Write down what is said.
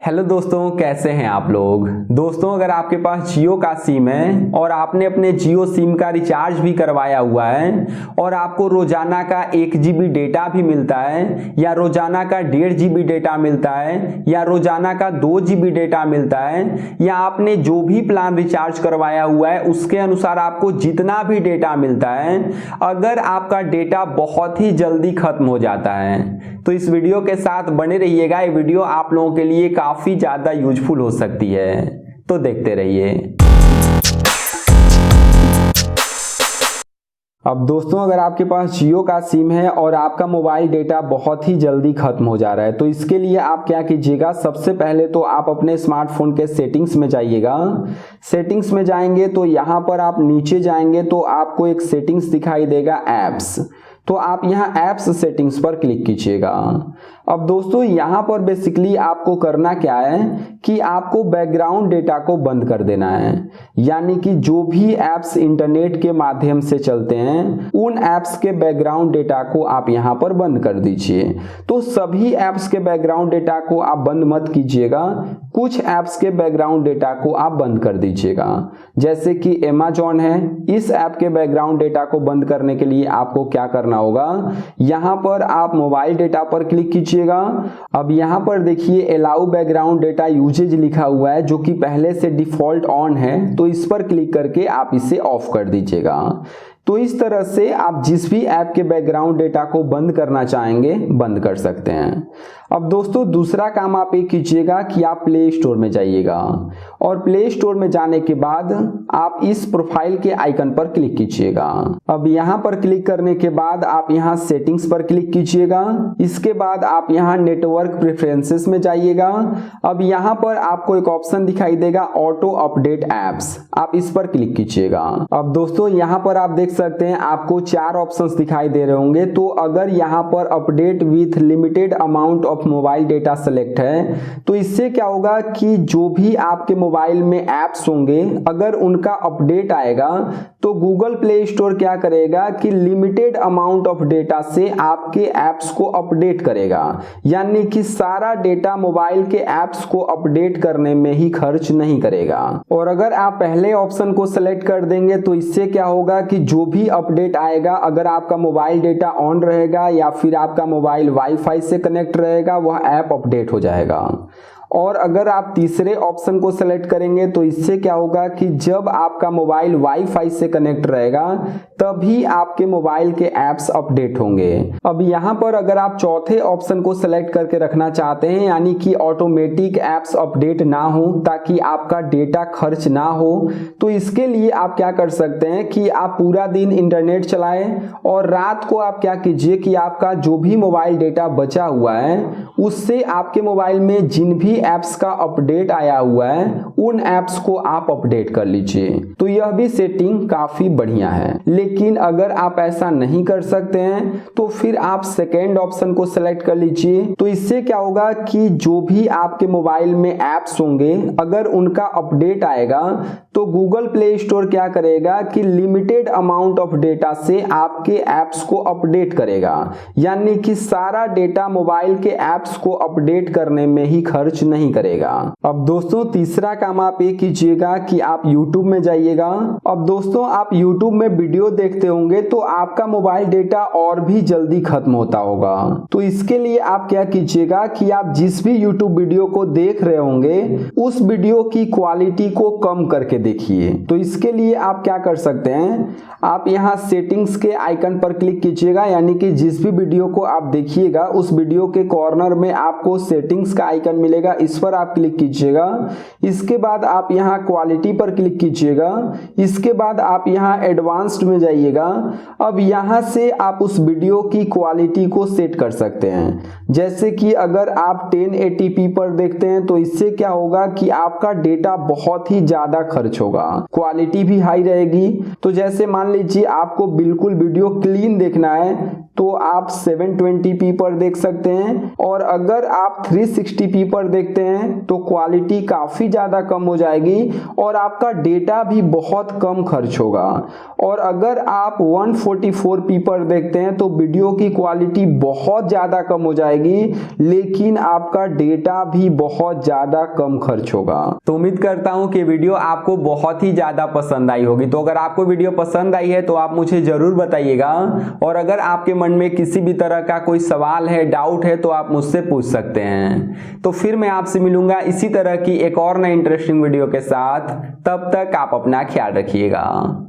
Hello दोस्तों, कैसे हैं आप लोग। दोस्तों, अगर आपके पास जियो का सिम है और आपने अपने जियो सिम का रिचार्ज भी करवाया हुआ है और आपको रोजाना का 1 GB डेटा भी मिलता है या रोजाना का 1.5 GB डेटा मिलता है या रोजाना का 2 GB डेटा मिलता है या आपने जो भी प्लान रिचार्ज करवाया हुआ है उसके अनुसार आपको जितना भी डेटा मिलता है, अगर आपका डेटा बहुत ही जल्दी खत्म हो जाता है तो इस वीडियो के साथ बने रहिएगा। ये वीडियो आप लोगों के लिए काफी ज्यादा यूजफुल हो सकती है, तो देखते रहिए। अब दोस्तों, अगर आपके पास जियो का सिम है और आपका मोबाइल डेटा बहुत ही जल्दी खत्म हो जा रहा है तो इसके लिए आप क्या कीजिएगा। सबसे पहले तो आप अपने स्मार्टफोन के सेटिंग्स में जाइएगा। सेटिंग्स में जाएंगे तो यहाँ पर आप नीचे जाएंगे तो आपको एक सेटिंग्स दिखाई देगा, ऐप्स। तो आप यहाँ ऐप्स सेटिंग्स पर क्लिक कीजिएगा। अब दोस्तों, यहाँ पर बेसिकली आपको करना क्या है कि आपको बैकग्राउंड डेटा को बंद कर देना है, यानी कि जो भी ऐप्स इंटरनेट के माध्यम से चलते हैं उन ऐप्स के बैकग्राउंड डेटा को आप यहाँ पर बंद कर दीजिए। तो सभी ऐप्स के बैकग्राउंड डेटा को आप बंद मत कीजिएगा, कुछ ऐप्स के बैकग्राउंड डेटा को आप बंद कर दीजिएगा। जैसे कि Amazon है, इस ऐप के बैकग्राउंड डेटा को बंद करने के लिए आपको क्या करना होगा, यहाँ पर आप मोबाइल डेटा पर क्लिक कीजिएगा। अब यहाँ पर देखिए अलाउ बैकग्राउंड डेटा यूजेज लिखा हुआ है जो कि पहले से डिफॉल्ट ऑन है, तो इस पर क्लिक करके आप इसे ऑफ कर दीजिएगा। तो इस तरह से आप जिस भी ऐप के बैकग्राउंड डेटा को बंद करना चाहेंगे बंद कर सकते हैं। अब दोस्तों, दूसरा काम आप ये कीजिएगा कि आप प्ले स्टोर में जाइएगा और प्ले स्टोर में जाने के बाद आप इस प्रोफाइल के आइकन पर क्लिक कीजिएगा। अब यहाँ पर क्लिक करने के बाद आप यहाँ सेटिंग्स पर क्लिक कीजिएगा। इसके बाद आप यहाँ नेटवर्क प्रेफरेंसेस में जाइएगा। अब यहाँ पर आपको एक ऑप्शन दिखाई देगा, ऑटो अपडेट ऐप्स, आप इस पर क्लिक कीजिएगा। अब दोस्तों, यहाँ पर आप देख सकते हैं आपको 4 ऑप्शंस दिखाई दे रहे होंगे। तो अगर यहाँ पर update with limited amount of mobile data select है तो इससे क्या होगा कि जो भी आपके मोबाइल में ऐप्स होंगे अगर उनका अपडेट आएगा तो गूगल प्ले स्टोर क्या करेगा कि लिमिटेड अमाउंट ऑफ डेटा से आपके ऐप्स को अपडेट करेगा, यानी कि सारा डेटा मोबाइल के ऐप्स को अपडेट करने में ही खर्च नहीं करेगा। और अगर आप पहले ऑप्शन को सेलेक्ट कर देंगे तो इससे क्या होगा कि जो भी अपडेट आएगा, अगर आपका मोबाइल डेटा ऑन रहेगा या फिर आपका मोबाइल वाईफाई से कनेक्ट रहेगा, वह ऐप अपडेट हो जाएगा। और अगर आप तीसरे ऑप्शन को सेलेक्ट करेंगे तो इससे क्या होगा कि जब आपका मोबाइल वाईफाई से कनेक्ट रहेगा तभी आपके मोबाइल के ऐप्स अपडेट होंगे। अब यहाँ पर अगर आप चौथे ऑप्शन को सेलेक्ट करके रखना चाहते हैं, यानी कि ऑटोमेटिक ऐप्स अपडेट ना हो ताकि आपका डेटा खर्च ना हो, तो इसके लिए आप क्या कर सकते हैं कि आप पूरा दिन इंटरनेट चलाएं और रात को आप क्या कीजिए कि आपका जो भी मोबाइल डेटा बचा हुआ है उससे आपके मोबाइल में जिन भी ऐप्स का अपडेट आया हुआ है उन ऐप्स को आप अपडेट कर लीजिए। तो यह भी सेटिंग काफी बढ़िया है। लेकिन अगर आप ऐसा नहीं कर सकते हैं तो फिर आप सेकेंड ऑप्शन को सेलेक्ट कर लीजिए। तो इससे क्या होगा कि जो भी आपके मोबाइल में ऐप्स होंगे अगर उनका अपडेट आएगा तो गूगल प्ले स्टोर क्या करेगा कि लिमिटेड अमाउंट ऑफ डेटा से आपके ऐप्स को अपडेट करेगा, यानी कि सारा डेटा मोबाइल के ऐप्स को अपडेट करने में ही खर्च नहीं करेगा। अब दोस्तों, तीसरा काम आप ये कीजिएगा कि आप YouTube में जाइएगा। अब दोस्तों, आप YouTube में वीडियो देखते होंगे तो आपका मोबाइल डेटा और भी जल्दी खत्म होता होगा। तो इसके लिए आप क्या कीजिएगा कि आप जिस भी YouTube वीडियो को देख रहे होंगे उस वीडियो की क्वालिटी को कम करके देखिए। तो इसके लिए आप क्या कर सकते हैं, आप यहाँ सेटिंग्स के आइकन पर क्लिक कीजिएगा, यानी कि जिस भी वीडियो को आप देखिएगा उस वीडियो के कॉर्नर में आपको सेटिंग्स का आइकन मिलेगा, इस पर आप क्लिक कीजिएगा। इसके बाद आप यहाँ क्वालिटी पर क्लिक कीजिएगा। इसके बाद आप यहाँ एडवांस्ड में जाइएगा। अब यहाँ से आप उस वीडियो की क्वालिटी को सेट कर सकते हैं। जैसे कि अगर आप 1080p पर देखते हैं तो इससे क्या होगा कि आपका डेटा बहुत ही ज्यादा खर्च होगा, क्वालिटी भी हाई रहेगी। तो जैसे मान लीजिए आपको बिल्कुल वीडियो क्लीन देखना है तो आप 720p पर देख सकते हैं, और अगर आप 360p पर देखते हैं तो क्वालिटी काफ़ी ज़्यादा कम हो जाएगी और आपका डेटा भी बहुत कम खर्च होगा। और अगर आप 144p पर देखते हैं तो वीडियो की क्वालिटी बहुत ज़्यादा कम हो जाएगी, लेकिन आपका डेटा भी बहुत ज़्यादा कम खर्च होगा। तो उम्मीद करता हूँ कि वीडियो आपको बहुत ही ज़्यादा पसंद आई होगी। तो अगर आपको वीडियो पसंद आई है तो आप मुझे ज़रूर बताइएगा, और अगर आपके मन में किसी भी तरह का कोई सवाल है, डाउट है, तो आप मुझसे पूछ सकते हैं। तो फिर मैं आपसे मिलूंगा इसी तरह की एक और नई इंटरेस्टिंग वीडियो के साथ। तब तक आप अपना ख्याल रखिएगा।